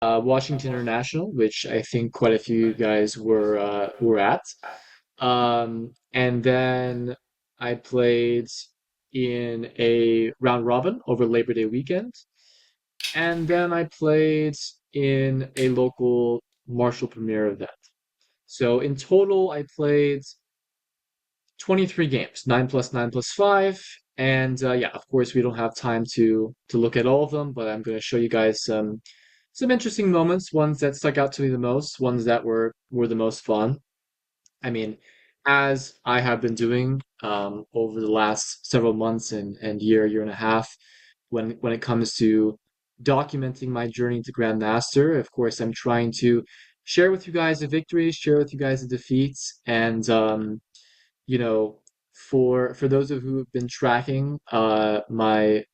Washington International, which I think quite a few of you guys were at. And then I played in a round robin over Labor Day weekend. And then I played in a local Marshall Premier event. So in total, I played 23 games, 9 plus 9 plus 5. And yeah, of course, we don't have time to look at all of them, but I'm going to show you guys some interesting moments, ones that stuck out to me the most, ones that were the most fun. I mean, as I have been doing over the last several months and year and a half, when it comes to documenting my journey to Grandmaster, of course, I'm trying to share with you guys the victories, share with you guys the defeats, and you know, for those of who have been tracking my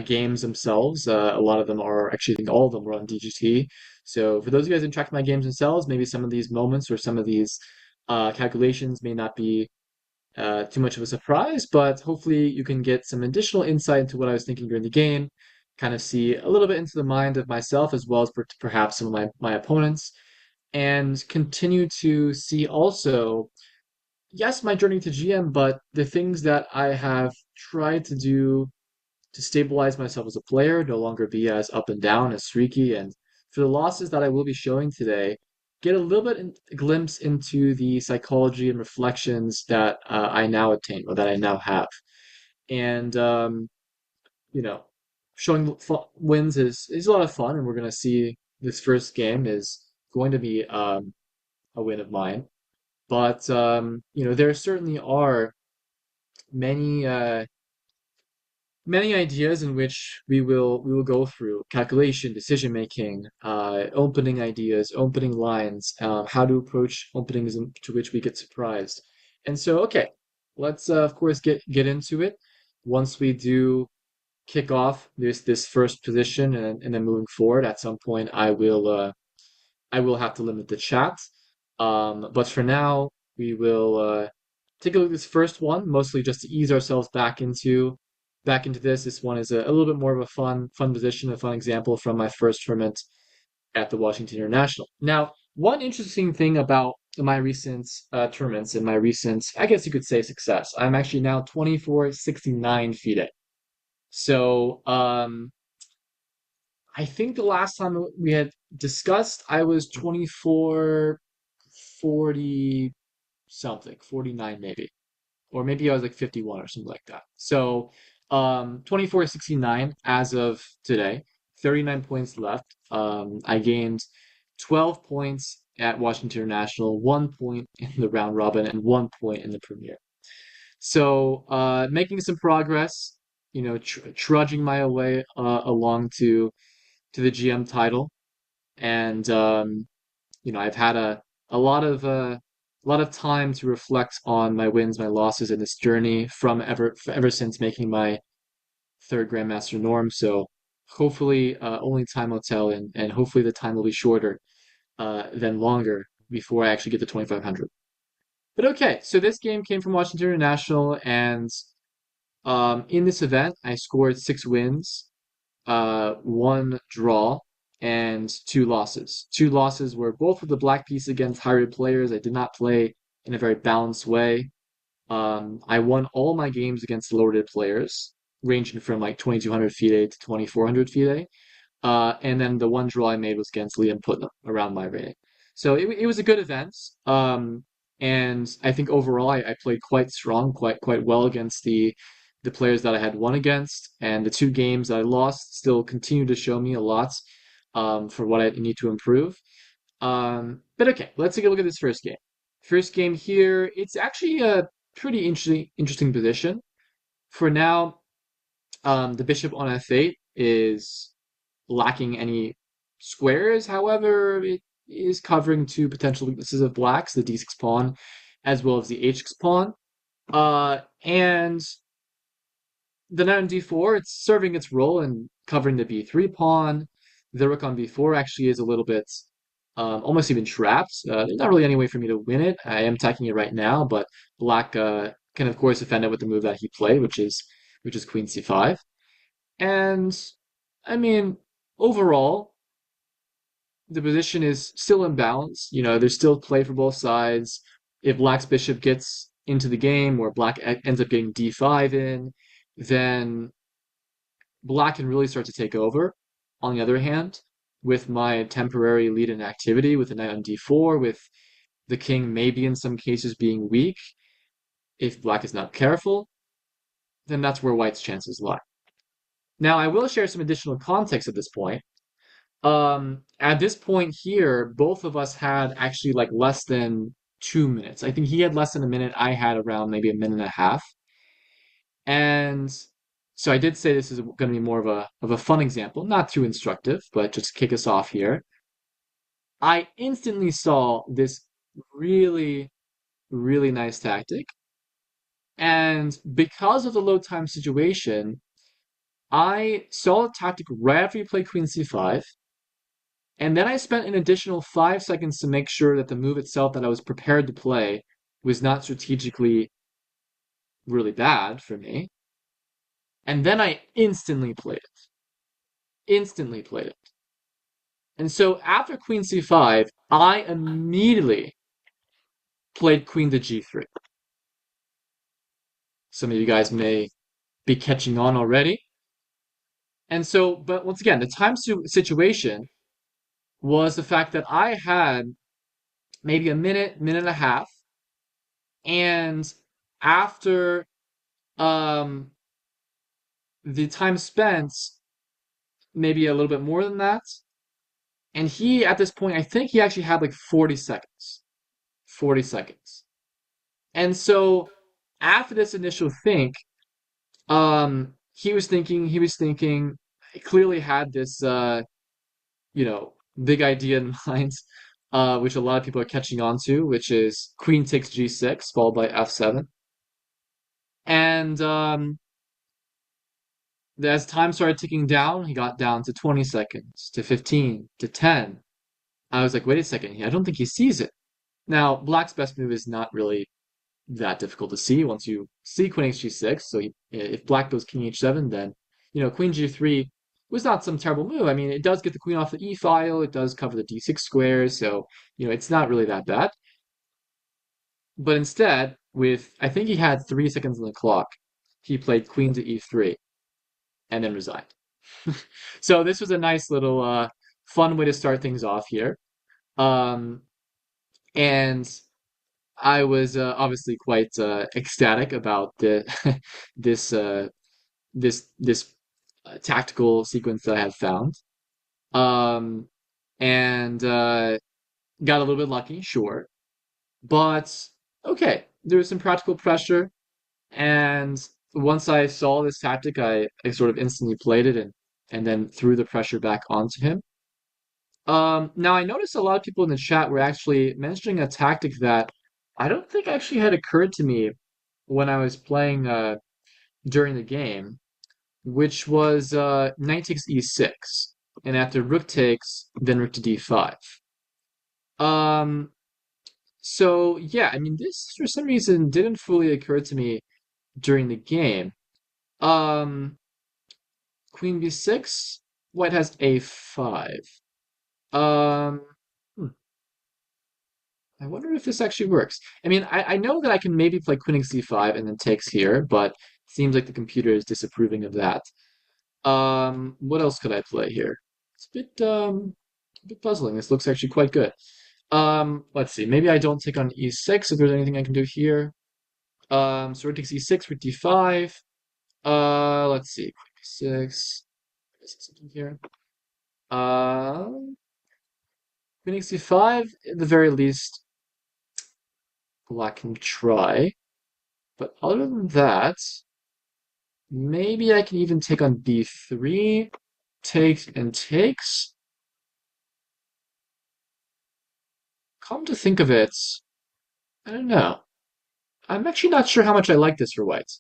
games themselves, a lot of them are actually, I think all of them were on DGT. So for those of you guys who track my games themselves, maybe some of these moments or some of these calculations may not be too much of a surprise, but hopefully you can get some additional insight into what I was thinking during the game, kind of see a little bit into the mind of myself as well as perhaps some of my opponents, and continue to see also, yes, my journey to GM, but the things that I have tried to do to stabilize myself as a player, no longer be as up and down, as streaky, and for the losses that I will be showing today, get a little bit a glimpse into the psychology and reflections that I now attain or that I now have. And you know, showing wins is a lot of fun, and we're gonna see this first game is going to be a win of mine. But there certainly are many many ideas in which we will go through calculation, decision making, opening ideas, opening lines, how to approach openings to which we get surprised. And so, okay, let's of course get into it. Once we do kick off this first position, and then moving forward, at some point I will have to limit the chat. But for now, we will take a look at this first one, mostly just to ease ourselves back into this. This one is a little bit more of a fun position, a fun example from my first tournament at the Washington International. Now, one interesting thing about my recent tournaments and my recent, I guess you could say, success, I'm actually now 2469 FIDE. So, I think the last time we had discussed, I was 2440 something, 49 maybe. Or maybe I was like 51 or something like that. So, 2469 as of today, 39 points left. I gained 12 points at Washington International, 1 point in the round robin, and 1 point in the Premier. So, making some progress, trudging my way along to the GM title, and I've had a lot of time to reflect on my wins, my losses in this journey from ever since making my third Grandmaster norm. So hopefully, only time will tell, and hopefully the time will be shorter than longer before I actually get to 2500. But okay, so this game came from Washington International, and in this event, I scored 6 wins, one draw, and 2 losses. 2 losses were both with the black piece against high-rated players. I did not play in a very balanced way. I won all my games against low-rated players, ranging from like 2200 FIDE to 2400 FIDE. And then the one draw I made was against Liam Putnam around my rating. So it was a good event. And I think overall I played quite strong, quite well against the players that I had won against, and the 2 games that I lost still continue to show me a lot for what I need to improve. But okay, let's take a look at this first game. First game here, it's actually a pretty interesting position. For now, the bishop on f8 is lacking any squares. However, it is covering 2 potential weaknesses of black's, the d6 pawn, as well as the h6 pawn. And the knight on d4, it's serving its role in covering the b3 pawn. The rook on b4 actually is a little bit almost even trapped. There's not really any way for me to win it. I am attacking it right now, but black can of course defend it with the move that he played, which is queen c5. And I mean, overall, the position is still imbalanced. There's still play for both sides. If Black's bishop gets into the game, or Black ends up getting d5 in, then Black can really start to take over. On the other hand, with my temporary lead in activity with the knight on d4, with the king maybe in some cases being weak, if Black is not careful, then that's where White's chances lie. Now, I will share some additional context at this point. At this point here, both of us had actually like less than 2 minutes. I think he had less than a minute. I had around maybe a minute and a half. And so I did say this is going to be more of a fun example, not too instructive, but just to kick us off here. I instantly saw this really, really nice tactic. And because of the low time situation, I saw a tactic right after he played Queen c5. And then I spent an additional 5 seconds to make sure that the move itself that I was prepared to play was not strategically really bad for me. And then I instantly played it. Instantly played it. And so after Queen c5, I immediately played Queen to g3. Some of you guys may be catching on already. And so, but once again, the time situation was the fact that I had maybe a minute, minute and a half, and after um, the time spent, maybe a little bit more than that, and he at this point, I think he actually had like 40 seconds. 40 seconds. And so after this initial think, he was thinking, he clearly had this big idea in mind, which a lot of people are catching on to, which is Queen takes g6, followed by f7. And as time started ticking down, he got down to 20 seconds, to 15, to 10. I was like, wait a second, I don't think he sees it. Now, Black's best move is not really that difficult to see once you see Queen h6. So if Black goes King h7, then Queen g3 was not some terrible move. I mean, it does get the queen off the e file. It does cover the d6 squares, so it's not really that bad. But instead, with I think he had 3 seconds on the clock, he played Queen to e3 and then resigned. So this was a nice little fun way to start things off here. Um, and I was obviously quite ecstatic about this this tactical sequence that I had found, um, and got a little bit lucky, sure, but okay, there was some practical pressure, and once I saw this tactic, I sort of instantly played it and then threw the pressure back onto him. Now I noticed a lot of people in the chat were actually mentioning a tactic that I don't think actually had occurred to me when I was playing during the game, which was knight takes e6, and after rook takes, then rook to d5. Um, so yeah, I mean this for some reason didn't fully occur to me during the game. Um, Queen b6, white has a5. Um, hmm, I wonder if this actually works. I mean, I know that I can maybe play Queen c5 and then takes here, but it seems like the computer is disapproving of that. What else could I play here? It's a bit puzzling. This looks actually quite good. Let's see. Maybe I don't take on e6 if there's anything I can do here. So rook takes e6, rook d5. Let's see. Queen b6. Something here. Queen c5. At the very least, Black can try. But other than that, maybe I can even take on b3. Takes and takes. Come to think of it, I don't know. I'm actually not sure how much I like this for white.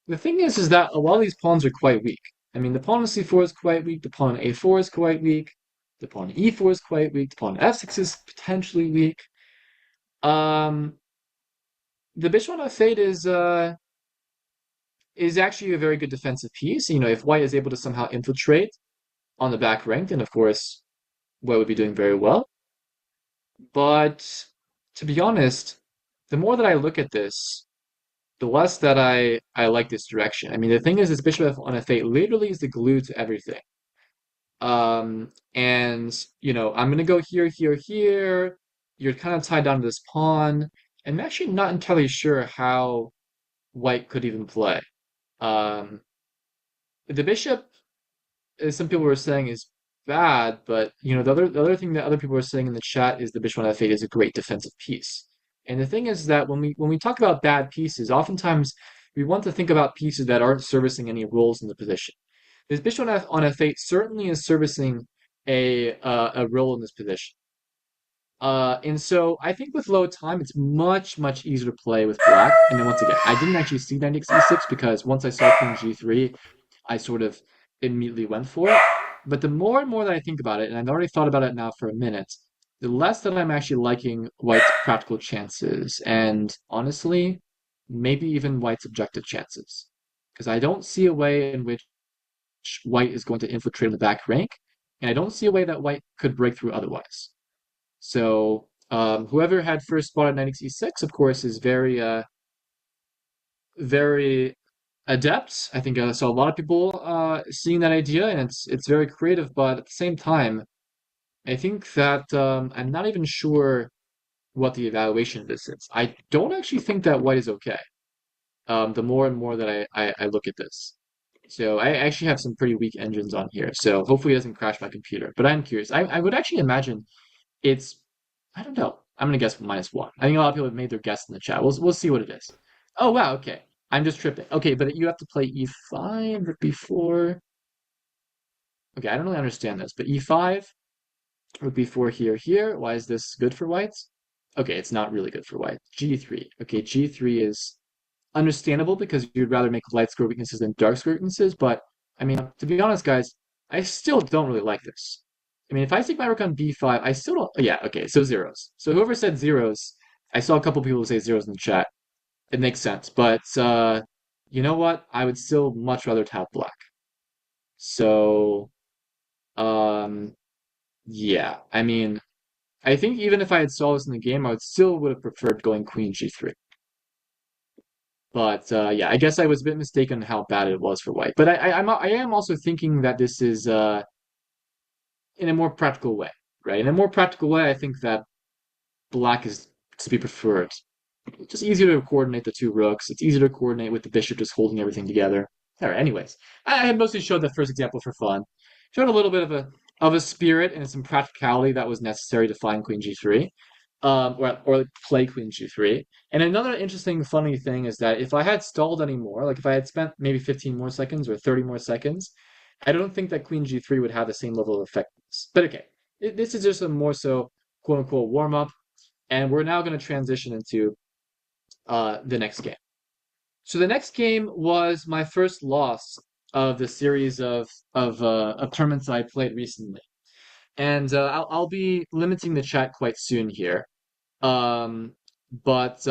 The thing is that a lot of these pawns are quite weak. I mean, the pawn on c4 is quite weak, the pawn on a4 is quite weak, the pawn on e4 is quite weak, the pawn on f6 is potentially weak. The bishop on f8 is actually a very good defensive piece. If white is able to somehow infiltrate on the back rank, then of course white would be doing very well. But to be honest, the more that I look at this, the less that I like this direction. I mean, the thing is, this bishop on f8 literally is the glue to everything. And I'm gonna go here, here, here. You're kind of tied down to this pawn. I'm actually not entirely sure how white could even play. Um, the bishop, as some people were saying, is bad, but the other thing that other people were saying in the chat is the bishop on f8 is a great defensive piece. And the thing is that when we talk about bad pieces, oftentimes we want to think about pieces that aren't servicing any roles in the position. This bishop on f8 certainly is servicing a role in this position. And so I think with low time, it's much, much easier to play with black. And then once again, I didn't actually see knight e6 because once I saw queen g3, I sort of immediately went for it. But the more and more that I think about it, and I've already thought about it now for a minute, the less that I'm actually liking white's practical chances. And honestly, maybe even white's objective chances. Because I don't see a way in which white is going to infiltrate in the back rank, and I don't see a way that white could break through otherwise. So whoever had first spot at knight e6, of course, is very adept. I think I saw a lot of people seeing that idea, and it's very creative. But at the same time, I think that I'm not even sure what the evaluation of this is. I don't actually think that white is okay. The more and more that I look at this. So I actually have some pretty weak engines on here. So hopefully it doesn't crash my computer. But I'm curious. I would actually imagine it's, I don't know. I'm gonna guess -1. I think a lot of people have made their guess in the chat. We'll see what it is. Oh wow, okay. I'm just tripping. Okay, but you have to play e5 rook b4. Okay, I don't really understand this, but e5, rook b4 here, here. Why is this good for whites? Okay, it's not really good for white. g3. Okay, g3 is understandable because you'd rather make light square weaknesses than dark square weaknesses, but I mean, to be honest, guys, I still don't really like this. I mean, if I take my rook on b5, I still don't. Yeah, okay, so zeros. So whoever said zeros, I saw a couple people say zeros in the chat. It makes sense, but you know what? I would still much rather have black. So, um, yeah. I mean, I think even if I had saw this in the game, I would have preferred going queen g3. But yeah, I guess I was a bit mistaken on how bad it was for white. But I am also thinking that this is in a more practical way, right? In a more practical way, I think that black is to be preferred. It's just easier to coordinate the two rooks. It's easier to coordinate with the bishop just holding everything together. All right. Anyways, I had mostly showed that first example for fun. Showed a little bit of a spirit and some practicality that was necessary to find queen g3, or play queen g3. And another interesting, funny thing is that if I had stalled anymore, like if I had spent maybe 15 more seconds or 30 more seconds, I don't think that queen g3 would have the same level of effectiveness. But okay, this is just a more so quote unquote warm up, and we're now going to transition into the next game. So the next game was my first loss of the series of tournaments I played recently, and I'll be limiting the chat quite soon here. But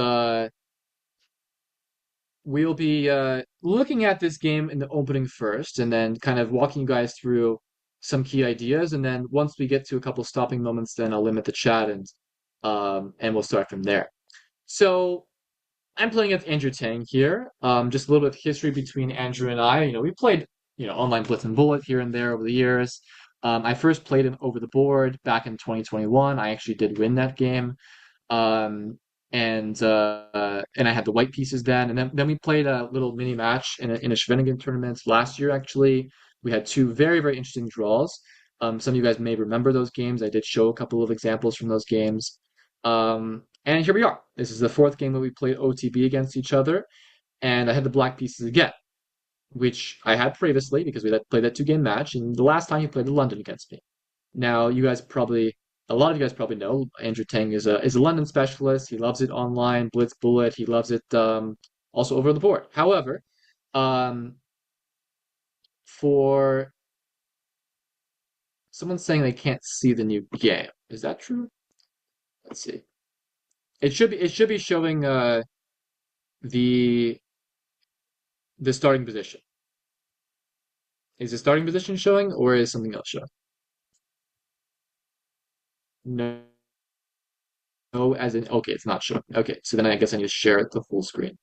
we'll be looking at this game in the opening first, and then kind of walking you guys through some key ideas, and then once we get to a couple stopping moments, then I'll limit the chat and we'll start from there. So I'm playing against Andrew Tang here. Just a little bit of history between Andrew and I. We played, online Blitz and Bullet here and there over the years. I first played him over the board back in 2021. I actually did win that game. Um, and I had the white pieces then. And then we played a little mini match in a Schwenningen tournament last year, actually. We had two very, very interesting draws. Some of you guys may remember those games. I did show a couple of examples from those games. And here we are. This is the fourth game that we played OTB against each other. And I had the black pieces again, which I had previously because we played that 2-game match. And the last time he played the London against me. Now, a lot of you guys probably know Andrew Tang is a London specialist. He loves it online, Blitz Bullet. He loves it also over the board. However, um, for someone saying they can't see the new game, is that true? Let's see. It should be showing the the starting position. Is the starting position showing, or is something else showing? No, no, as in okay, it's not showing. Okay, so then I guess I need to share it the full screen.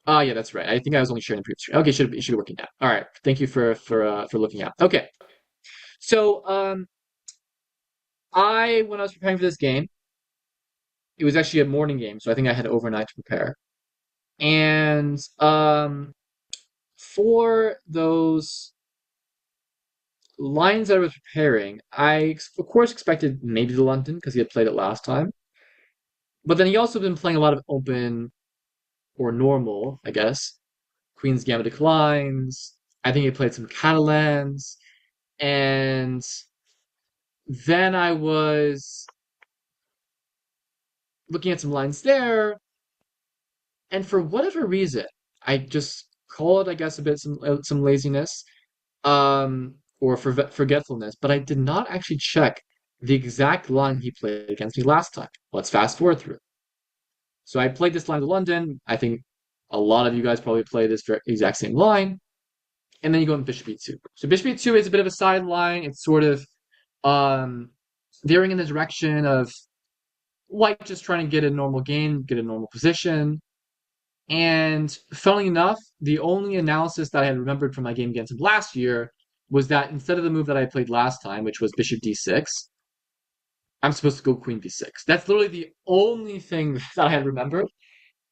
Ah, yeah, that's right. I think I was only sharing the previous screen. Okay, it should be working now. All right, thank you for looking out. Okay, so I when I was preparing for this game, it was actually a morning game, so I think I had overnight to prepare. And for those lines I was preparing, I of course expected maybe the London because he had played it last time. But then he also been playing a lot of open or normal, I guess. Queen's Gambit declines. I think he played some Catalans. And then I was looking at some lines there, and for whatever reason, I just call it, I guess, a bit some laziness, or forgetfulness. But I did not actually check the exact line he played against me last time. Let's fast forward through. So I played this line to London. I think a lot of you guys probably play this exact same line, and then you go in Bishop E2. So Bishop E2 is a bit of a sideline. It's sort of um, veering in the direction of White just trying to get a normal game, get a normal position. And funnily enough, the only analysis that I had remembered from my game against him last year was that instead of the move that I played last time, which was Bishop D6, I'm supposed to go Queen B6. That's literally the only thing that I had remembered.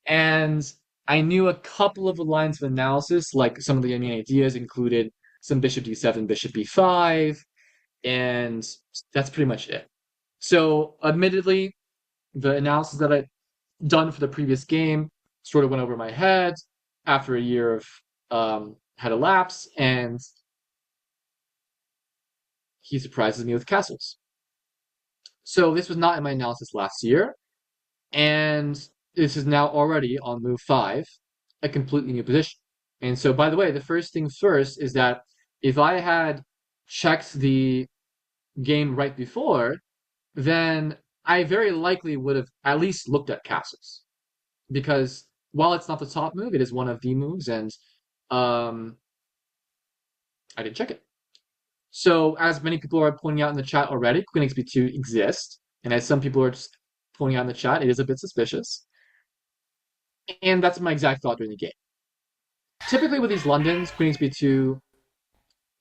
And I knew a couple of the lines of analysis, like some of the main ideas included some Bishop D7, Bishop B5, and that's pretty much it. So, admittedly, the analysis that I done for the previous game sort of went over my head after a year of had elapsed, and he surprises me with castles. So this was not in my analysis last year, and this is now already on move 5, a completely new position. And so, by the way, the first thing first is that if I had checked the game right before, then I very likely would have at least looked at castles. Because while it's not the top move, it is one of the moves, and um, I didn't check it. So, as many people are pointing out in the chat already, Queen XB2 exists, and as some people are just pointing out in the chat, it is a bit suspicious. And that's my exact thought during the game. Typically, with these Londons, Queen XB2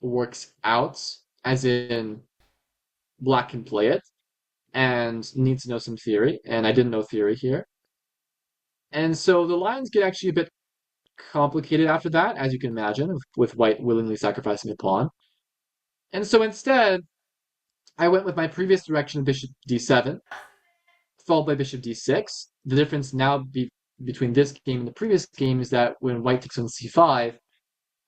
works out, as in Black can play it and needs to know some theory, and I didn't know theory here. And so the lines get actually a bit complicated after that, as you can imagine, with White willingly sacrificing a pawn. And so instead, I went with my previous direction of Bishop D7, followed by Bishop D6. The difference now between this game and the previous game is that when White takes on C5,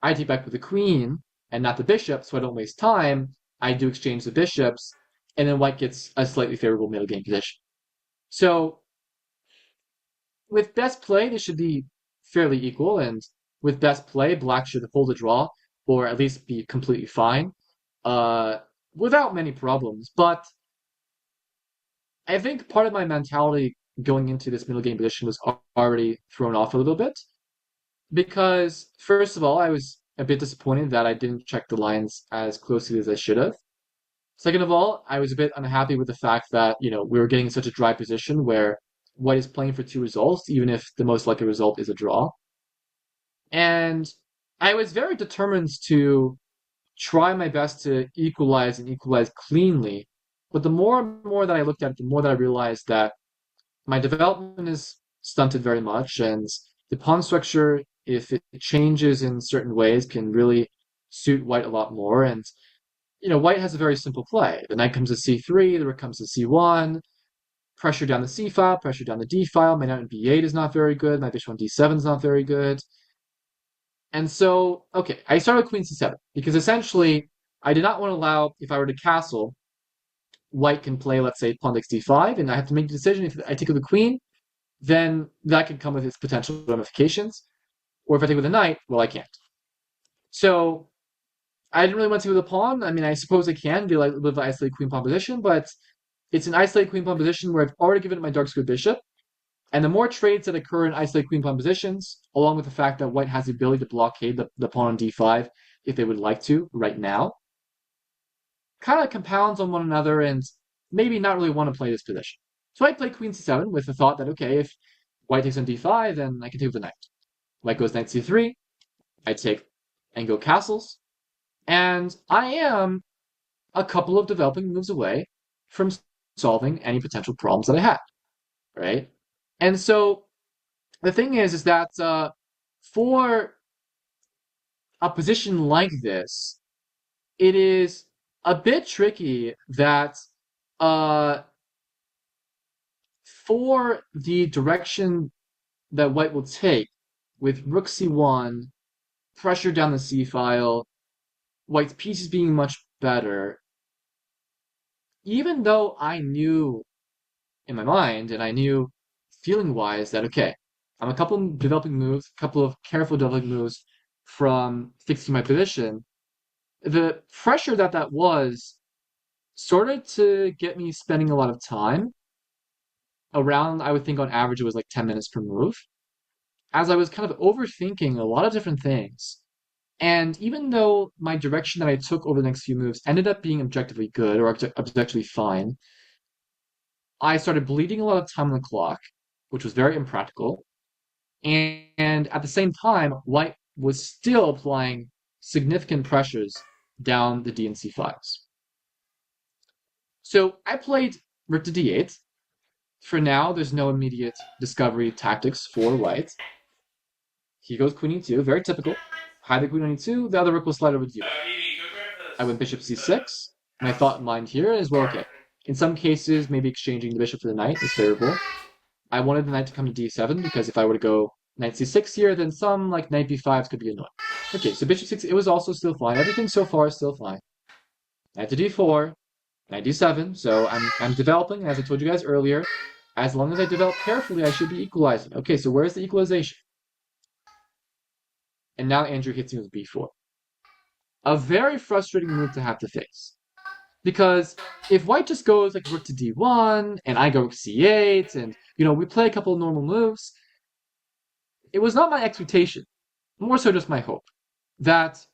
I take back with the Queen and not the Bishop, so I don't waste time. I do exchange the bishops, and then White gets a slightly favorable middle game position. So with best play, this should be fairly equal, and with best play, Black should hold a draw, or at least be completely fine, without many problems. But I think part of my mentality going into this middle game position was already thrown off a little bit, because first of all, I was a bit disappointed that I didn't check the lines as closely as I should have. Second of all, I was a bit unhappy with the fact that, we were getting in such a dry position where White is playing for two results, even if the most likely result is a draw. And I was very determined to try my best to equalize and equalize cleanly. But the more and more that I looked at it, the more that I realized that my development is stunted very much, and the pawn structure, if it changes in certain ways, can really suit White a lot more. And White has a very simple play. The knight comes to c3, the rook comes to c1, pressure down the c file, pressure down the d file. My knight on b8 is not very good. My bishop on d7 is not very good. And so, okay, I started with queen c7 because essentially I did not want to allow, if I were to castle, White can play, let's say, pawn takes d5, and I have to make the decision if I take with the queen, then that could come with its potential ramifications. Or if I take with a knight, well, I can't. So I didn't really want to take with a pawn. I mean, I suppose I can be like live an isolated queen pawn position, but it's an isolated queen pawn position where I've already given it my dark square bishop. And the more trades that occur in isolated queen pawn positions, along with the fact that White has the ability to blockade the pawn on d5 if they would like to right now, kind of compounds on one another, and maybe not really want to play this position. So I play queen c7 with the thought that, okay, if white takes on d5, then I can take with the knight. White goes knight c3, I take and go castles, and I am a couple of developing moves away from solving any potential problems that I had, right? And so the thing is that for a position like this, it is a bit tricky that uh, for the direction that white will take with rook c1, pressure down the c file, white's pieces being much better, even though I knew in my mind and I knew feeling wise that, okay, I'm a couple of developing moves, a couple of careful developing moves from fixing my position, the pressure that was started to get me spending a lot of time around, I would think on average it was like 10 minutes per move, as I was kind of overthinking a lot of different things. And even though my direction that I took over the next few moves ended up being objectively good or objectively fine, I started bleeding a lot of time on the clock, which was very impractical. And at the same time, white was still applying significant pressures down the D and C files. So I played rook to d8. For now, there's no immediate discovery tactics for white. He goes queen e2, very typical. Hide the queen on e2, the other rook will slide over to d1. I went bishop c6. My thought in mind here is, well, okay, in some cases, maybe exchanging the bishop for the knight is favorable. I wanted the knight to come to d7 because if I were to go knight c6 here, then some like knight b5s could be annoying. Okay, so bishop 6, it was also still fine. Everything so far is still fine. Knight to d4, knight d7. So I'm developing, as I told you guys earlier. As long as I develop carefully, I should be equalizing. Okay, so where's the equalization? And now Andrew hits me with b4. A very frustrating move to have to face. Because if white just goes like rook to d1, and I go rook c8, and we play a couple of normal moves, it was not my expectation, more so just my hope, that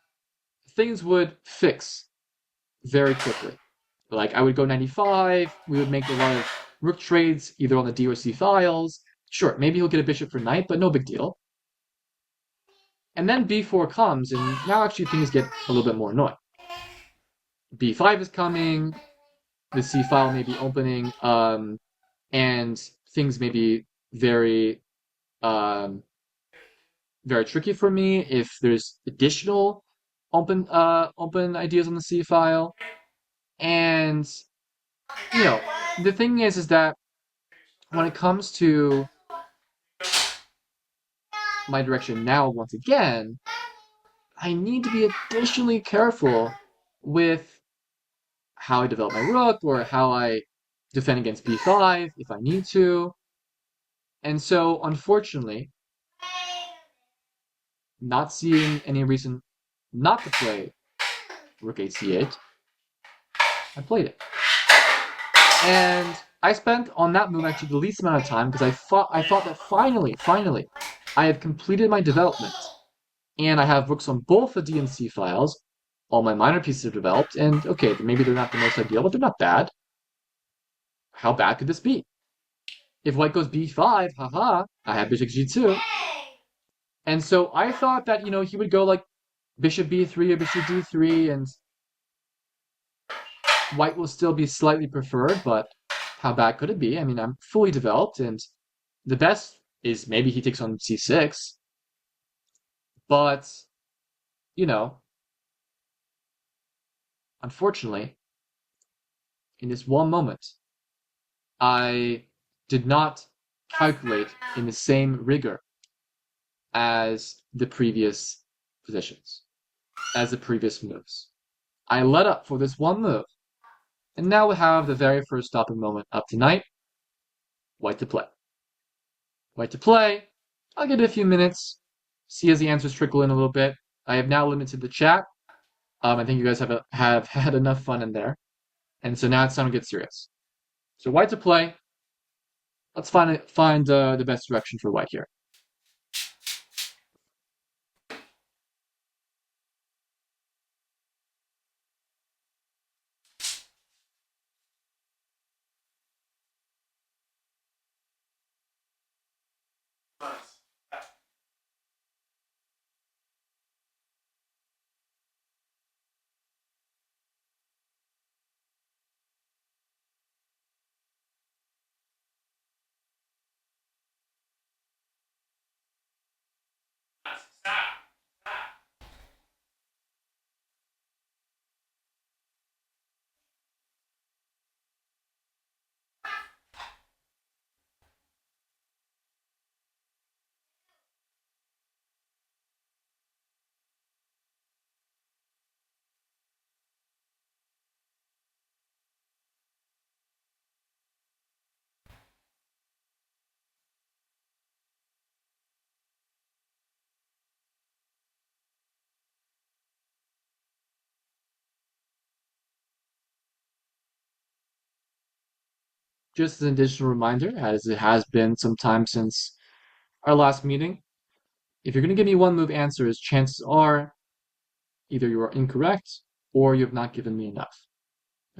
things would fix very quickly. Like I would go 95, we would make a lot of rook trades either on the D or C files. Sure, maybe he'll get a bishop for knight, but no big deal. And then b4 comes, and now actually things get a little bit more annoying. b5 is coming, the C file may be opening, and things may be very, um, very tricky for me if there's additional open ideas on the C file. And the thing is that when it comes to my direction now, once again, I need to be additionally careful with how I develop my rook or how I defend against b5 if I need to. And so, unfortunately, not seeing any reason not to play rook ac8, I played it. And I spent on that move actually the least amount of time because I thought that finally, I have completed my development. And I have rooks on both the D and C files. All my minor pieces are developed, and okay, maybe they're not the most ideal, but they're not bad. How bad could this be? If white goes b5, haha, I have bishop g2. And so I thought that, he would go like bishop b3 or bishop d3, and white will still be slightly preferred, but how bad could it be? I mean, I'm fully developed, and the best is maybe he takes on c6, but, unfortunately, in this one moment, I did not calculate in the same rigor as the previous positions, as the previous moves. I let up for this one move, and now we have the very first stopping moment of tonight. White to play. White to play. I'll give it a few minutes, see as the answers trickle in a little bit. I have now limited the chat. I think you guys have had enough fun in there, and so now it's time to get serious. So white to play. Let's find the best direction for white here. just an additional reminder, as it has been some time since our last meeting, if you're going to give me one move answers, chances are either you are incorrect or you have not given me enough.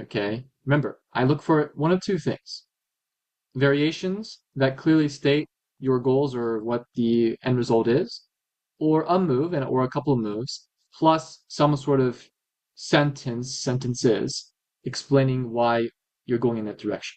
Okay? Remember, I look for one of two things: variations that clearly state your goals or what the end result is, or a move and or a couple of moves, plus some sort of sentences explaining why you're going in that direction.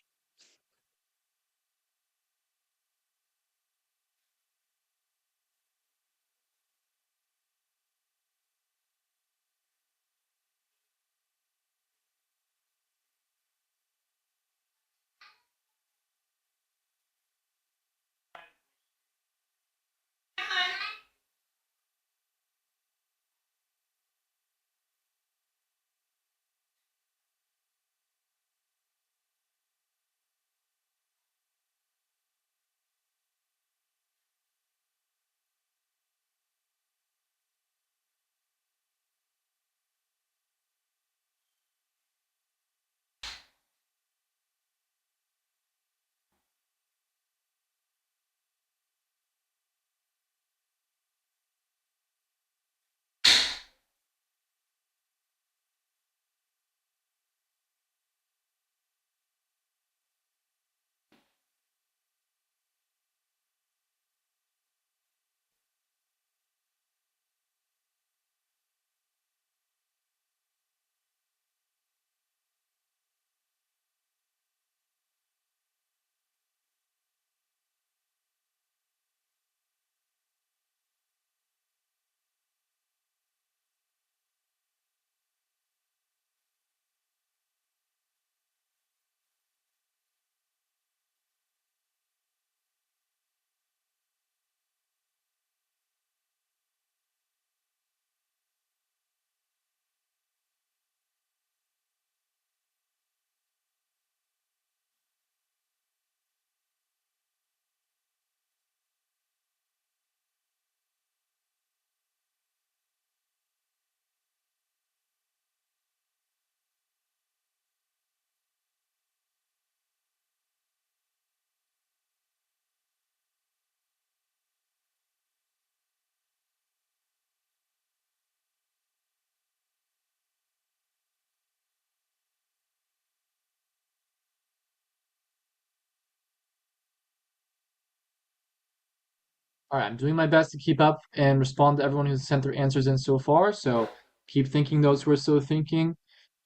All right, I'm doing my best to keep up and respond to everyone who's sent their answers in so far. So keep thinking, those who are still thinking.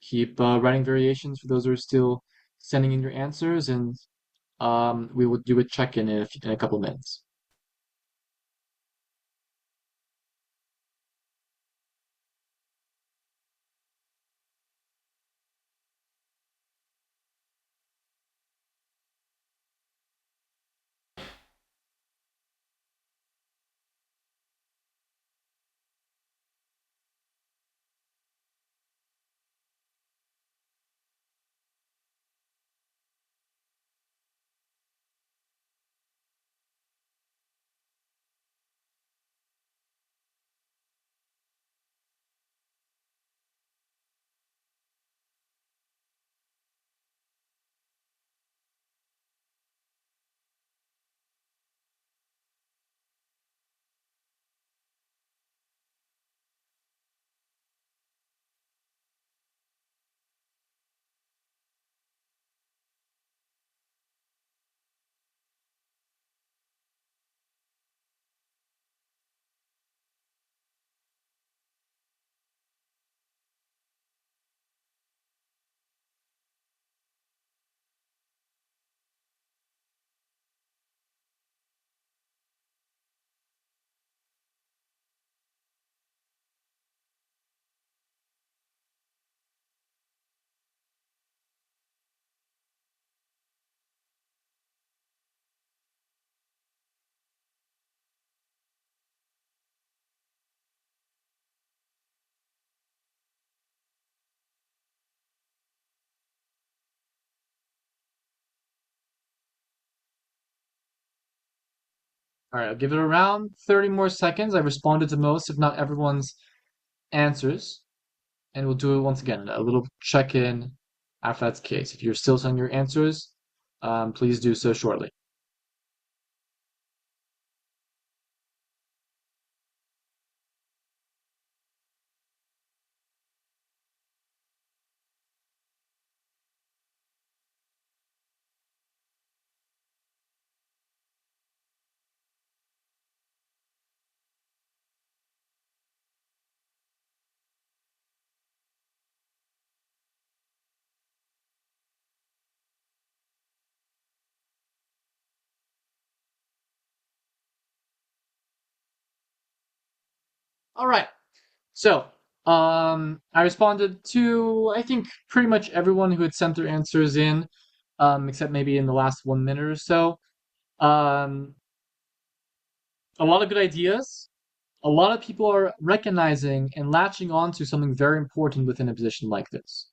Keep writing variations for those who are still sending in your answers, and we will do a check-in in a couple minutes. All right, I'll give it around 30 more seconds. I responded to most, if not everyone's answers, and we'll do it once again, a little check-in after that's the case. If you're still sending your answers, please do so shortly. All right. So, I responded to, I think, pretty much everyone who had sent their answers in, except maybe in the last 1 minute or so. Um, a lot of good ideas. A lot of people are recognizing and latching on to something very important within a position like this.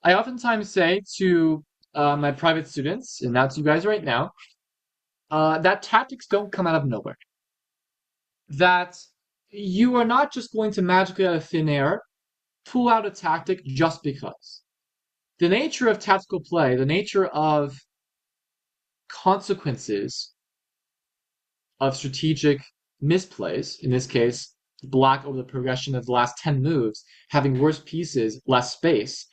I oftentimes say to my private students, and now to you guys right now, that tactics don't come out of nowhere. That you are not just going to magically out of thin air pull out a tactic just because. The nature of tactical play, the nature of consequences of strategic misplays, in this case, black over the progression of the last 10 moves, having worse pieces, less space,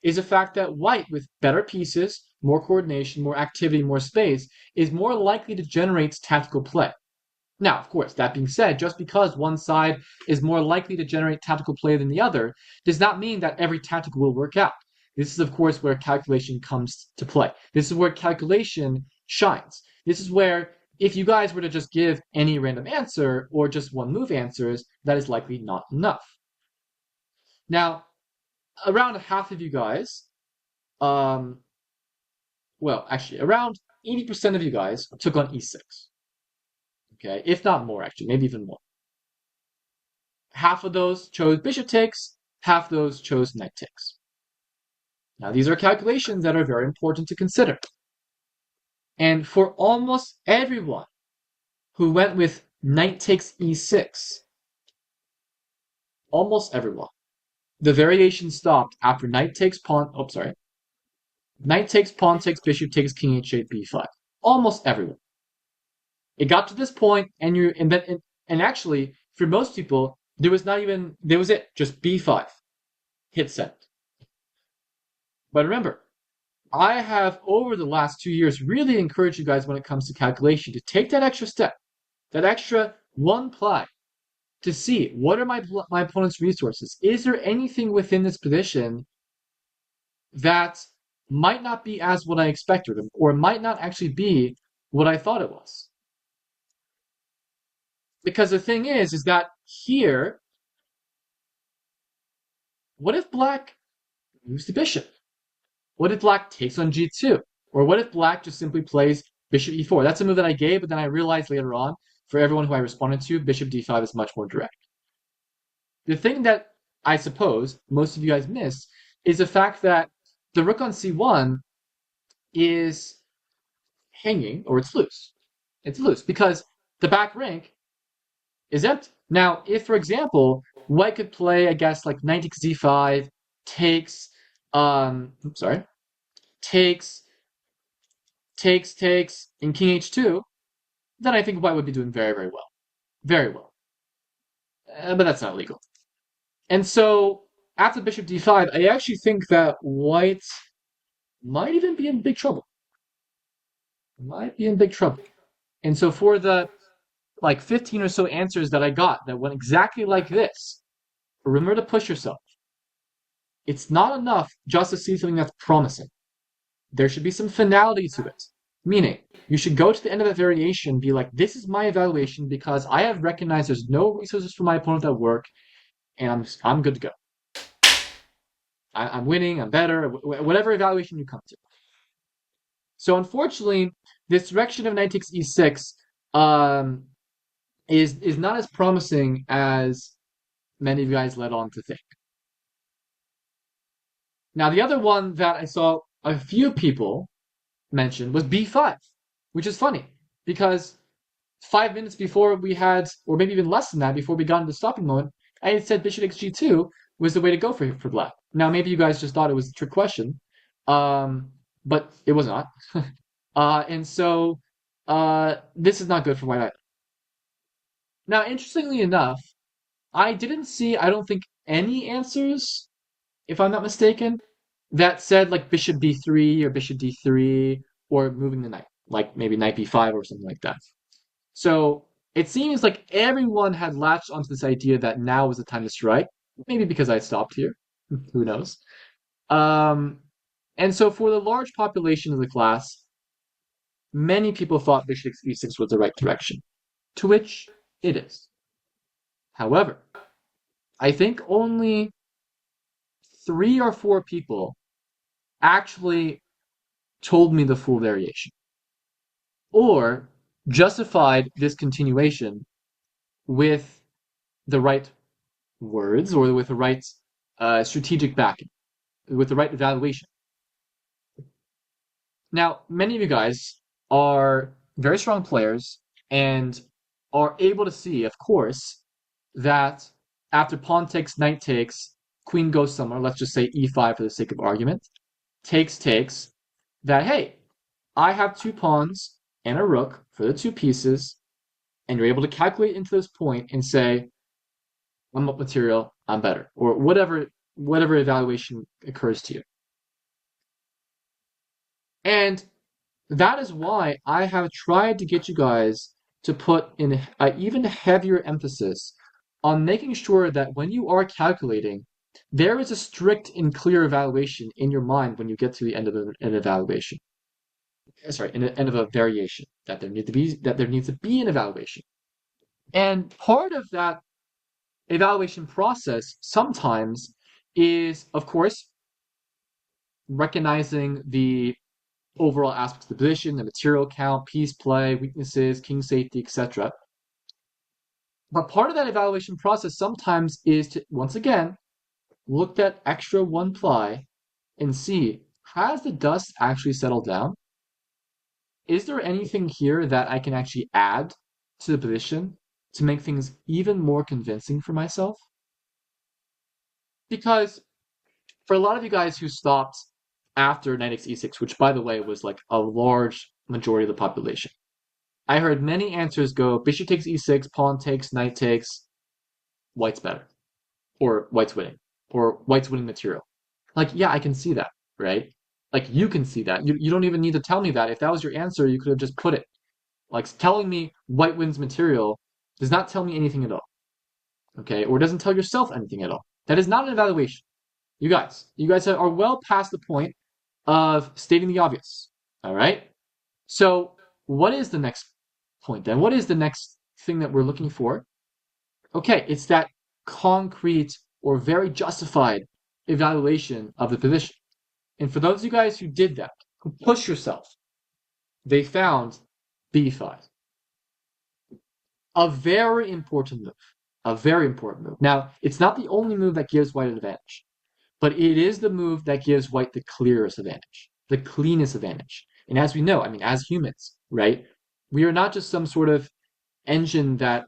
is the fact that white, with better pieces, more coordination, more activity, more space, is more likely to generate tactical play. Now, of course, that being said, just because one side is more likely to generate tactical play than the other does not mean that every tactic will work out. This is, of course, where calculation comes to play. This is where calculation shines. This is where, if you guys were to just give any random answer or just one move answers, that is likely not enough. Now, around half of you guys, well, actually, around 80% of you guys took on e6. Okay, if not more, actually, maybe even more. Half of those chose bishop takes, half those chose knight takes. Now, these are calculations that are very important to consider. And for almost everyone who went with knight takes e6, almost everyone, the variation stopped after knight takes pawn, knight takes pawn takes bishop takes king h8 b5. Almost everyone. It got to this point, and actually, for most people, there was it, just b5, hit send. But remember, I have, over the last 2 years, really encouraged you guys when it comes to calculation to take that extra step, that extra one ply, to see what are my opponent's resources. Is there anything within this position that might not be as what I expected, or might not actually be what I thought it was? Because the thing is that here, what if black moves the bishop? What if black takes on g2? Or what if black just simply plays bishop e4? That's a move that I gave, but then I realized later on, for everyone who I responded to, bishop d5 is much more direct. The thing that I suppose most of you guys missed is the fact that the rook on c1 is hanging, or it's loose. It's loose because the back rank is empty. Now, if, for example, white could play, I guess, like knight takes d5, takes, takes, and king h2, then I think white would be doing very, very well. Very well. But that's not legal. And so, after bishop d5, I actually think that white might even be in big trouble. Might be in big trouble. And so for the 15 or so answers that I got that went exactly like this, remember to push yourself. It's not enough just to see something that's promising. There should be some finality to it. Meaning, you should go to the end of that variation and be like, this is my evaluation because I have recognized there's no resources for my opponent that work, and I'm good to go. I'm winning, I'm better, whatever evaluation you come to. So unfortunately, this direction of knight takes e6 is not as promising as many of you guys led on to think. Now, the other one that I saw a few people mention was b5, which is funny because 5 minutes before we had, or maybe even less than that, before we got into the stopping moment, I had said bishop takes g2 was the way to go for black. Now, maybe you guys just thought it was a trick question, but it was not. And so this is not good for white either. Now, interestingly enough, I didn't see, I don't think, any answers, if I'm not mistaken, that said like bishop b3 or bishop d3 or moving the knight, like maybe knight b5 or something like that. So it seems like everyone had latched onto this idea that now was the time to strike. Maybe because I stopped here. Who knows? Um, and so for the large population of the class, many people thought bishop e6 was the right direction, to which it is. However, I think only 3 or 4 people actually told me the full variation or justified this continuation with the right words or with the right strategic backing, with the right evaluation. Now, many of you guys are very strong players and are able to see, of course, that after pawn takes, knight takes, queen goes somewhere, let's just say e5 for the sake of argument, takes, that, hey, I have 2 pawns and a rook for the 2 pieces, and you're able to calculate into this point and say, I'm up material, I'm better, or whatever evaluation occurs to you. And that is why I have tried to get you guys to put in an even heavier emphasis on making sure that when you are calculating, there is a strict and clear evaluation in your mind when you get to the end of an evaluation. Sorry, in the end of a variation, that there needs to be an evaluation. And part of that evaluation process sometimes is, of course, recognizing the overall aspects of the position, the material count, piece play, weaknesses, king safety, etc. But part of that evaluation process sometimes is to, once again, look that extra 1 ply and see, has the dust actually settled down? Is there anything here that I can actually add to the position to make things even more convincing for myself? Because for a lot of you guys who stopped after knight takes e6, which by the way was like a large majority of the population, I heard many answers go bishop takes e6, pawn takes, knight takes, white's better, or white's winning, or white's winning material. Like, yeah, I can see that, right? Like, you can see that. You don't even need to tell me that. If that was your answer, you could have just put it. Like, telling me white wins material does not tell me anything at all, okay? Or doesn't tell yourself anything at all. That is not an evaluation. You guys are well past the point of stating the obvious, all right? So, what is the next point then? What is the next thing that we're looking for? Okay, it's that concrete or very justified evaluation of the position. And for those of you guys who did that, who pushed yourself, they found b5. A very important move. A very important move. Now, it's not the only move that gives white an advantage, but it is the move that gives white the clearest advantage, the cleanest advantage. And as we know, I mean, as humans, right, we are not just some sort of engine that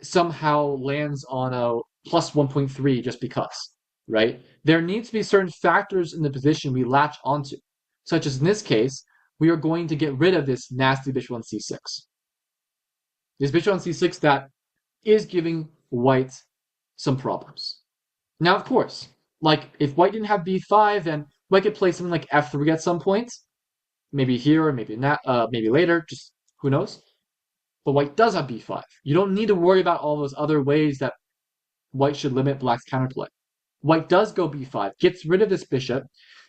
somehow lands on a plus 1.3 just because, right? There needs to be certain factors in the position we latch onto, such as in this case, we are going to get rid of this nasty bishop on c6. This bishop on c6 that is giving white some problems. Now, of course, like if white didn't have b5, then white could play something like f3 at some point, maybe here or maybe not, maybe later, just who knows. But white does have b5. You don't need to worry about all those other ways that white should limit black's counterplay. White does go b5, gets rid of this bishop,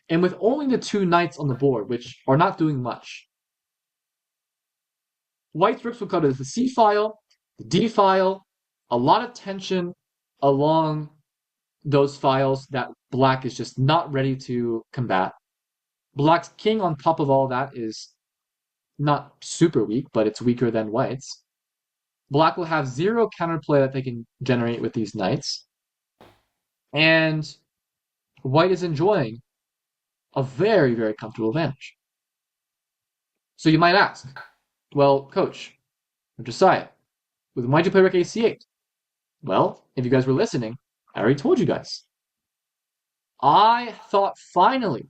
and with only the 2 knights on the board, which are not doing much, white's rooks will go to the c file, the d file, a lot of tension along those files that black is just not ready to combat. Black's king on top of all that is not super weak, but it's weaker than white's. Black will have 0 counterplay that they can generate with these knights. And white is enjoying a very, very comfortable advantage. So you might ask, well, coach, Josiah, why'd you play rook ac8? Well, if you guys were listening, I already told you guys. I thought finally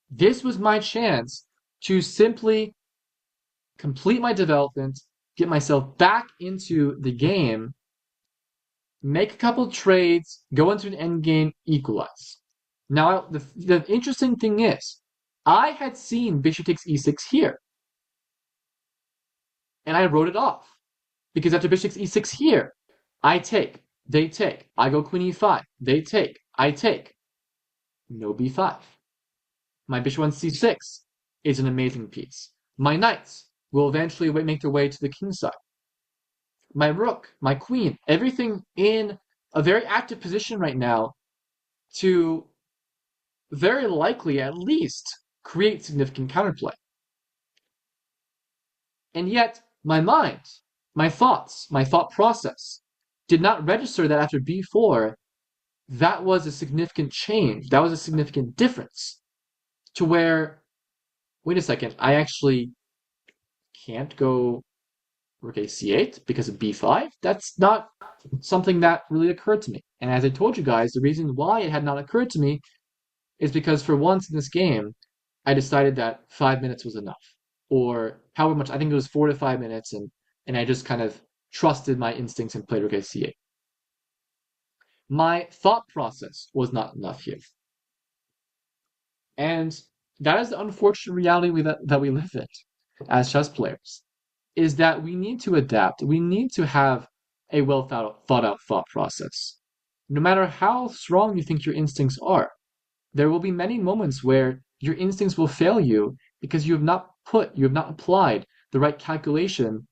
This was my chance to simply complete my development, get myself back into the game, make a couple trades, go into an end game, equalize. Now, the interesting thing is, I had seen bishop takes e6 here, and I wrote it off. Because after bishop takes e6 here, I take, they take, I go queen e5, they take, I take, no b5. My bishop on c6 is an amazing piece. My knights will eventually make their way to the king side. My rook, my queen, everything in a very active position right now to very likely at least create significant counterplay. And yet, my mind, my thoughts, my thought process did not register that after b4, that was a significant change. That was a significant difference to where, wait a second, I actually can't go rook a c8 because of b5. That's not something that really occurred to me. And as I told you guys, the reason why it had not occurred to me is because for once in this game, I decided that 5 minutes was enough. Or however much, I think it was 4 to 5 minutes, and I just kind of trusted my instincts and played rook a c8. My thought process was not enough here. And that is the unfortunate reality that we live in as chess players, is that we need to adapt. We need to have a well thought out thought process. No matter how strong you think your instincts are, there will be many moments where your instincts will fail you because you have not applied the right calculation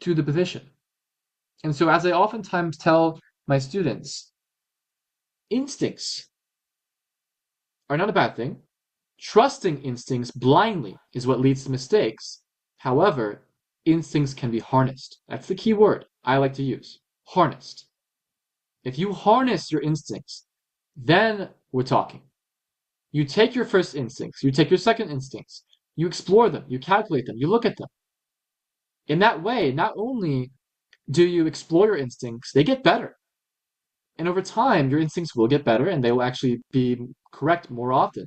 to the position. And so, as I oftentimes tell my students, instincts are not a bad thing. Trusting instincts blindly is what leads to mistakes. However, instincts can be harnessed. That's the key word I like to use. Harnessed. If you harness your instincts, then we're talking. You take your first instincts, you take your second instincts, you explore them, you calculate them, you look at them. In that way, not only do you explore your instincts, they get better. And over time, your instincts will get better and they will actually be correct more often.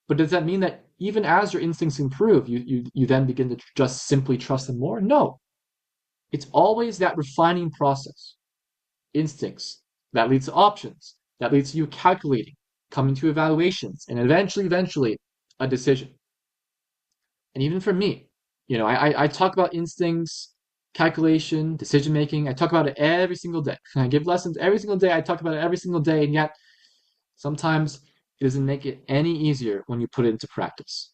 But does that mean that even as your instincts improve, you then begin to just simply trust them more? No. It's always that refining process. Instincts. That leads to options. That leads to you calculating, coming to evaluations, and eventually, a decision. And even for me, I talk about instincts, calculation, decision making. I talk about it every single day. I give lessons every single day. I talk about it every single day, and yet sometimes it doesn't make it any easier when you put it into practice.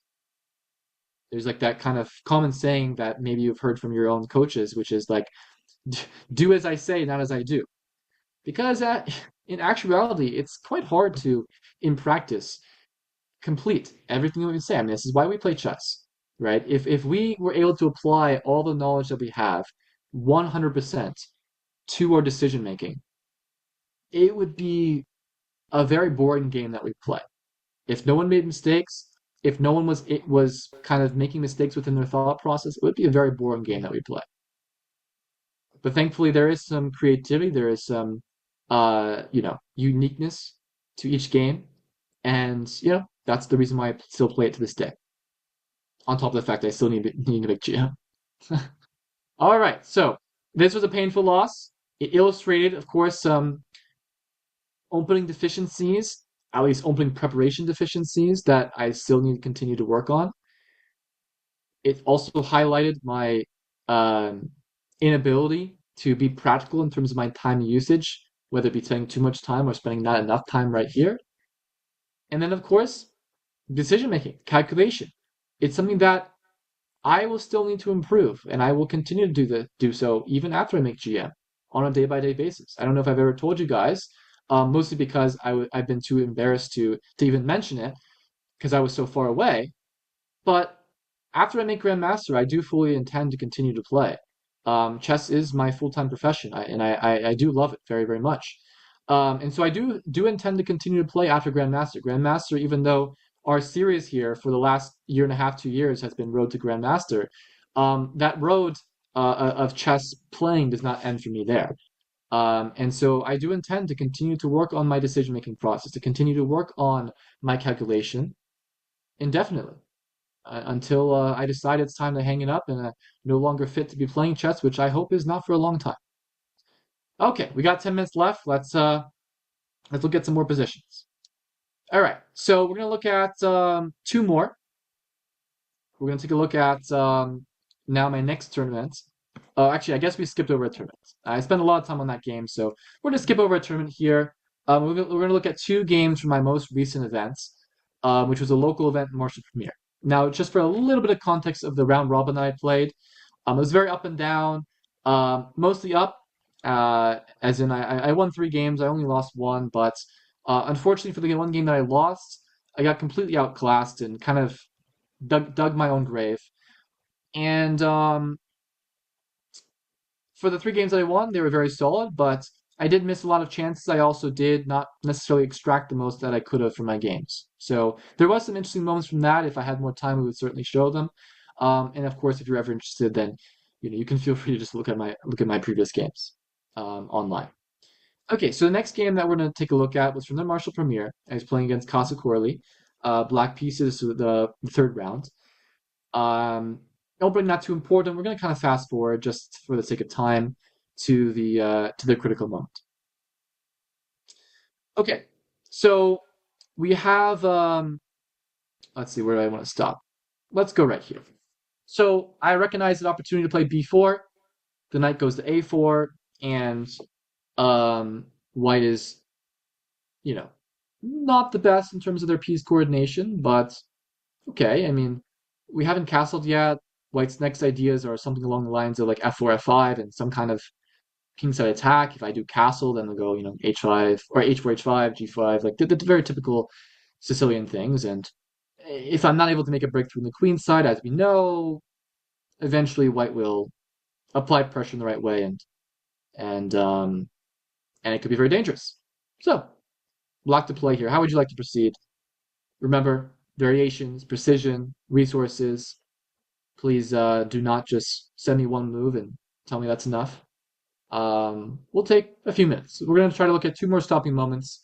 There's like that kind of common saying that maybe you've heard from your own coaches, which is like, do as I say, not as I do. Because in actuality, it's quite hard to, in practice, complete everything that we say. I mean, this is why we play chess, right? If we were able to apply all the knowledge that we have 100% to our decision making, it would be a very boring game that we play. If no one made mistakes, if no one was kind of making mistakes within their thought process, it would be a very boring game that we play. But thankfully, there is some creativity. There is some, uniqueness to each game, and that's the reason why I still play it to this day. On top of the fact that I still need to make GM. All right, so this was a painful loss. It illustrated, of course, some opening deficiencies, at least opening preparation deficiencies that I still need to continue to work on. It also highlighted my inability to be practical in terms of my time usage, whether it be spending too much time or spending not enough time right here. And then, of course, decision making, calculation. It's something that I will still need to improve, and I will continue to do so even after I make GM on a day-by-day basis. I don't know if I've ever told you guys, mostly because I've been too embarrassed to even mention it because I was so far away. But after I make Grandmaster, I do fully intend to continue to play. Chess is my full-time profession, and I do love it very, very much. And so I do intend to continue to play after Grandmaster. Grandmaster, even though our series here for the last year and a half, 2 years has been Road to Grandmaster, that road of chess playing does not end for me there. And so I do intend to continue to work on my decision-making process, to continue to work on my calculation, indefinitely until I decide it's time to hang it up and no longer fit to be playing chess, which I hope is not for a long time. Okay, we got 10 minutes left. Let's look at some more positions. All right, so we're gonna look at two more. We're gonna take a look at now my next tournament. Actually, I guess we skipped over a tournament. I spent a lot of time on that game, so we're gonna skip over a tournament here. We're gonna look at two games from my most recent events, which was a local event in Marshall Premier. Now, just for a little bit of context of the round robin that I played, it was very up and down, mostly up, as in I won three games. I only lost one, but unfortunately for the one game that I lost, I got completely outclassed and kind of dug my own grave. And for the three games that I won, they were very solid, but I did miss a lot of chances. I also did not necessarily extract the most that I could have from my games. So there was some interesting moments from that. If I had more time, we would certainly show them. And of course, if you're ever interested, then you can feel free to just look at my previous games online. Okay, so the next game that we're going to take a look at was from the Marshall Premier. I was playing against Casa Corley. Black pieces, the third round. Don't bring that too important. We're going to kind of fast forward just for the sake of time to the critical moment. Okay, so we have let's see, where do I want to stop? Let's go right here. So I recognize an opportunity to play b4. The knight goes to a4, and white is, not the best in terms of their piece coordination, but okay. I mean, we haven't castled yet. White's next ideas are something along the lines of like f4, f5, and some kind of kingside attack. If I do castle, then they'll go, h5 or h4, h5, g5, like the very typical Sicilian things. And if I'm not able to make a breakthrough in the queen side, as we know, eventually White will apply pressure in the right way, and um, and it could be very dangerous. So, block to play here. How would you like to proceed? Remember, variations, precision, resources. Please do not just send me one move and tell me that's enough. We'll take a few minutes. We're going to try to look at two more stopping moments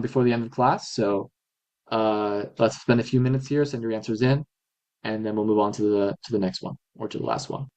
before the end of class. So let's spend a few minutes here, send your answers in, and then we'll move on to the next one or to the last one.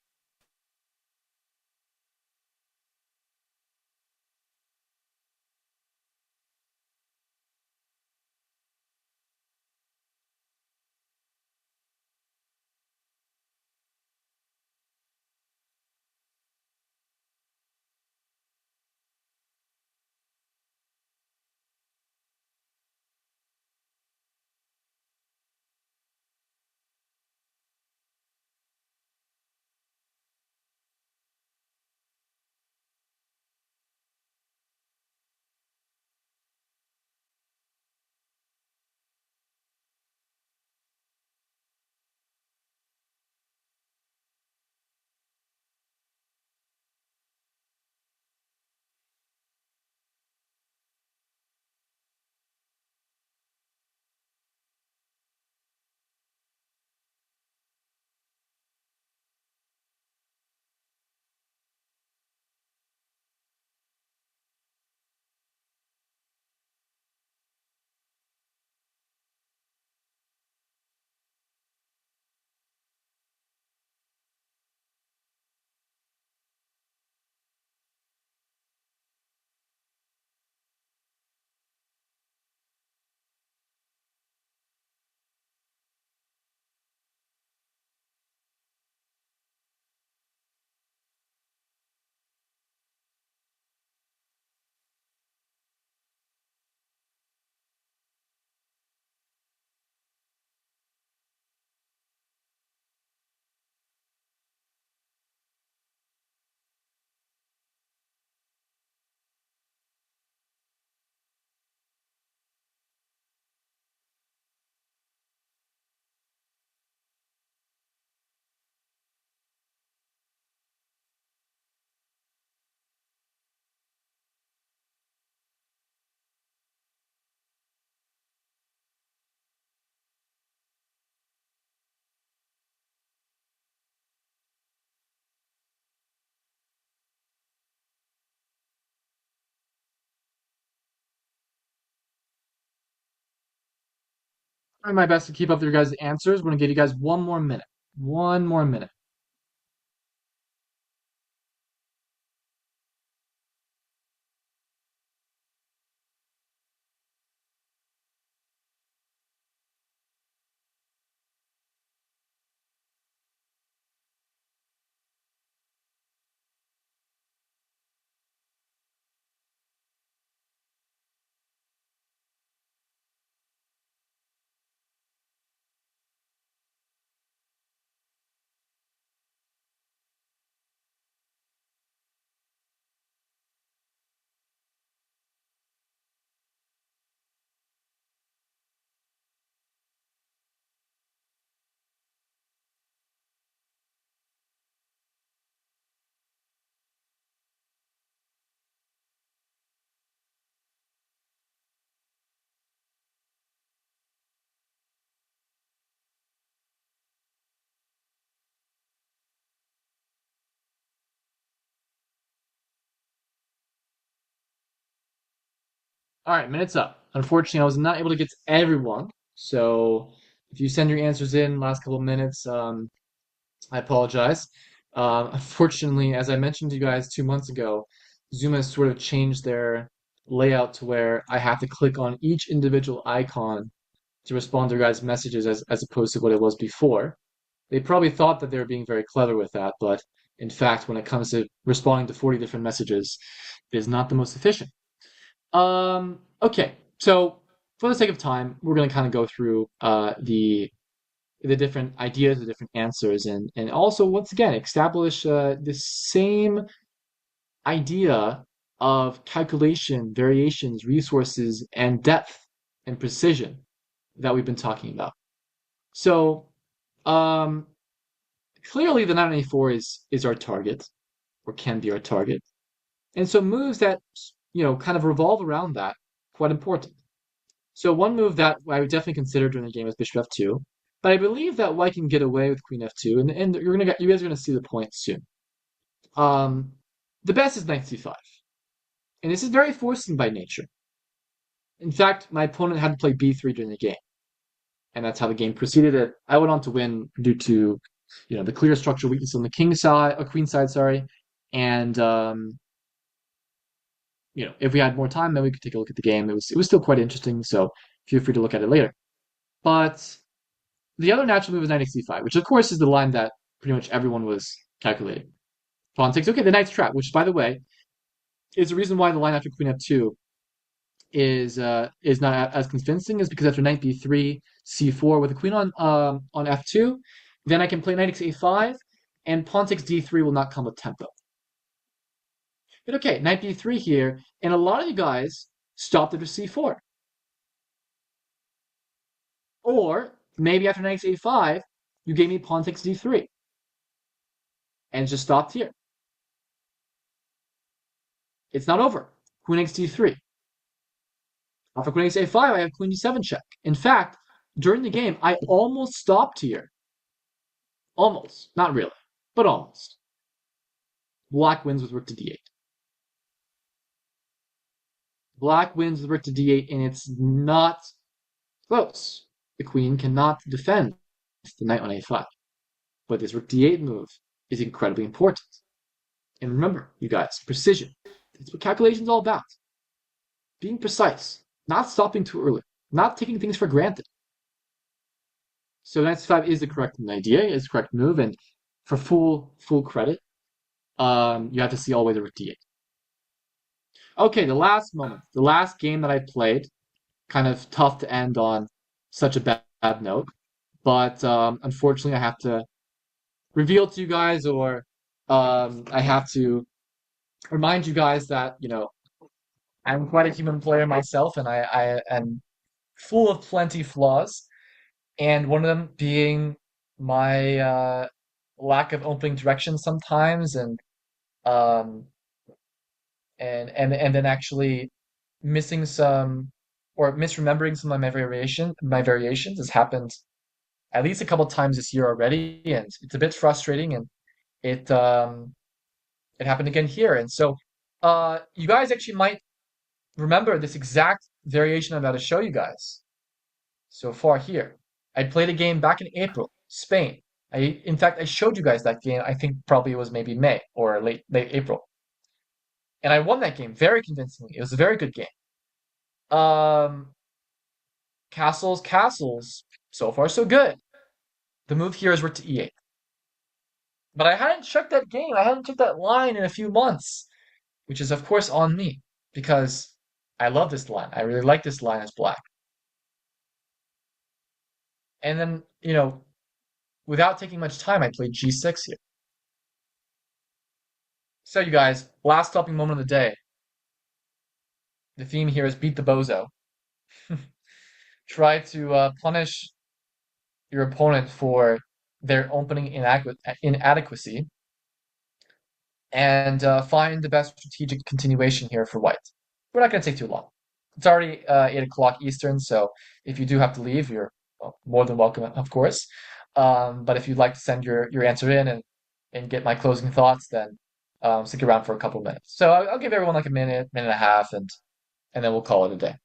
trying my best to keep up with your guys' answers. I'm going to give you guys one more minute. One more minute. All right, minute's up. Unfortunately, I was not able to get to everyone. So if you send your answers in last couple of minutes, I apologize. Unfortunately, as I mentioned to you guys 2 months ago, Zoom has sort of changed their layout to where I have to click on each individual icon to respond to your guys' messages as opposed to what it was before. They probably thought that they were being very clever with that, but in fact, when it comes to responding to 40 different messages, it is not the most efficient. Okay, so for the sake of time, we're going to kind of go through the different ideas, the different answers, and also once again establish the same idea of calculation, variations, resources, and depth and precision that we've been talking about. So, um, clearly the 994 is our target, or can be our target, and so moves that kind of revolve around that quite important. So one move that I would definitely consider during the game is Bishop F2, but I believe that White can get away with Queen F2, and you guys are gonna see the point soon. Um, the best is Knight C5, and this is very forcing by nature. In fact, my opponent had to play B3 during the game, and that's how the game proceeded. I went on to win due to, the clear structural weakness on the king side, or queen side, sorry, and if we had more time, then we could take a look at the game. It was still quite interesting, so feel free to look at it later. But the other natural move is knight c5, which of course is the line that pretty much everyone was calculating. Pawn takes, okay, the knight's trap, which by the way is the reason why the line after queen f2 is not as convincing, is because after knight b3, c4 with the queen on f2, then I can play knight takes a5, and pawn takes d3 will not come with tempo. But okay, knight b3 here, and a lot of you guys stopped after c4. Or maybe after knight takes a5, you gave me pawn takes d3, and just stopped here. It's not over. Queen takes d3. After queen takes a5, I have queen d7 check. In fact, during the game, I almost stopped here. Almost. Not really, but almost. Black wins with rook to d8. Black wins with rook to d8, and it's not close. The queen cannot defend the knight on a5. But this rook d8 move is incredibly important. And remember, you guys, precision. That's what calculation is all about. Being precise, not stopping too early, not taking things for granted. So knight c5 is the correct idea, is the correct move, and for full credit, you have to see all the way to rook d8. Okay, the last moment, the last game that I played, kind of tough to end on such a bad note, but unfortunately I have to reveal to you guys, or I have to remind you guys that I'm quite a human player myself, and I am full of plenty flaws, and one of them being my lack of opening direction sometimes, um, and then actually missing some or misremembering some of my variations has happened at least a couple times this year already, and it's a bit frustrating, and it happened again here, and so you guys actually might remember this exact variation I'm about to show you guys. so far here. I played a game back in April, Spain. In fact, I showed you guys that game. I think probably it was maybe May or late April, and I won that game very convincingly. It was a very good game. Um, castles. So far, so good. The move here is rook to e8. But I hadn't checked that game. I hadn't checked that line in a few months, which is of course on me because I love this line. I really like this line as black. And then, without taking much time, I played g6 here. So you guys, last stopping moment of the day. The theme here is beat the bozo. Try to punish your opponent for their opening inadequacy and find the best strategic continuation here for white. We're not going to take too long. It's already 8 o'clock Eastern, so if you do have to leave, you're more than welcome, of course. But if you'd like to send your answer in and get my closing thoughts, then stick around for a couple minutes. So I'll give everyone like a minute and a half, and then we'll call it a day.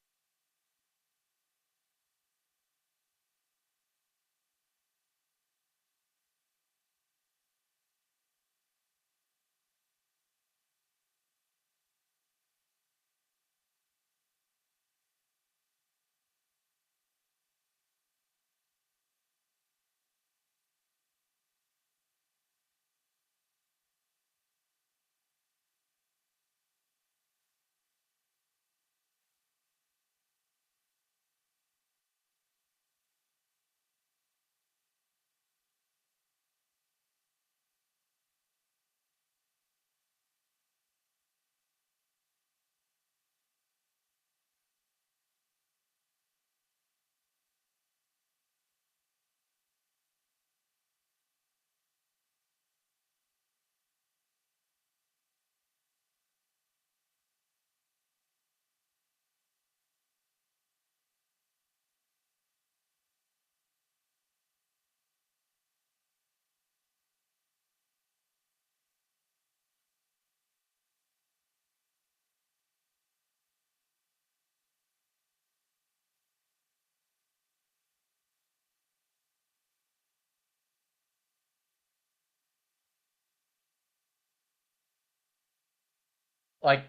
Like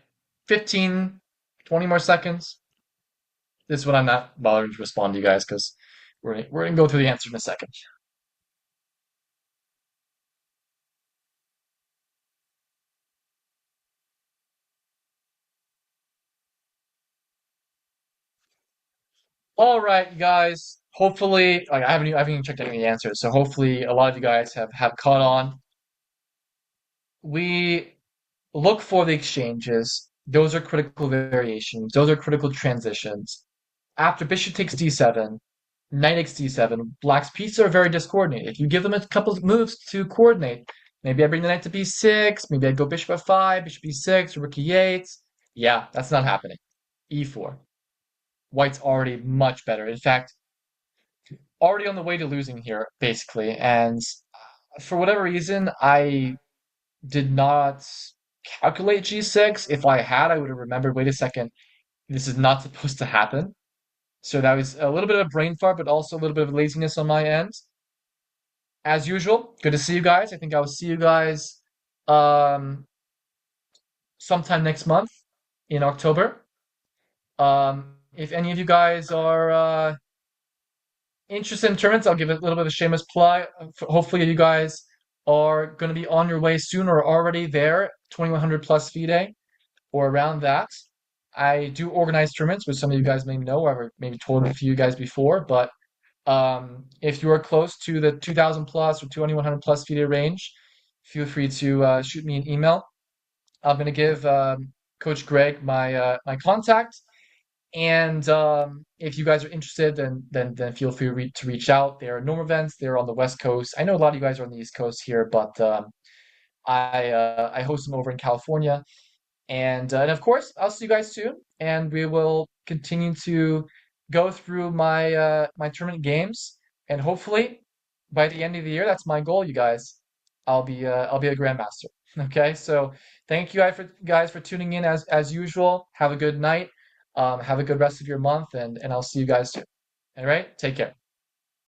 15, 20 more seconds. This is when I'm not bothering to respond to you guys because we're gonna go through the answer in a second. All right, you guys. Hopefully, like I haven't even checked any of the answers, so hopefully a lot of you guys have caught on. We look for the exchanges. Those are critical variations. Those are critical transitions. After bishop takes d7, knight takes d7, black's pieces are very discoordinated. If you give them a couple of moves to coordinate, maybe I bring the knight to b6, maybe I go bishop f5, bishop b6, rook e8. Yeah, that's not happening. e4. White's already much better. In fact, already on the way to losing here, basically. And for whatever reason, I did not calculate g6. If I had, I would have remembered, wait a second, this is not supposed to happen. So that was a little bit of a brain fart, but also a little bit of laziness on my end. As usual, good to see you guys. I think I will see you guys um, sometime next month in October. If any of you guys are interested in tournaments, I'll give it a little bit of a shameless plug. Hopefully, you guys are going to be on your way soon or already there, 2100 plus FIDE or around that. I do organize tournaments, which some of you guys may know. I've maybe told a few of you guys before, but if you are close to the 2000 plus or 2100 plus FIDE range, feel free to shoot me an email. I'm going to give Coach Greg my contact. And if you guys are interested, then feel free to reach out. There are normal events. They're on the West Coast. I know a lot of you guys are on the East Coast here, but I host them over in California. And of course, I'll see you guys soon, and we will continue to go through my tournament games, and hopefully by the end of the year, that's my goal, you guys. I'll be a grandmaster. Okay, so thank you guys for tuning in as usual. Have a good night. Have a good rest of your month, and I'll see you guys soon. All right, take care.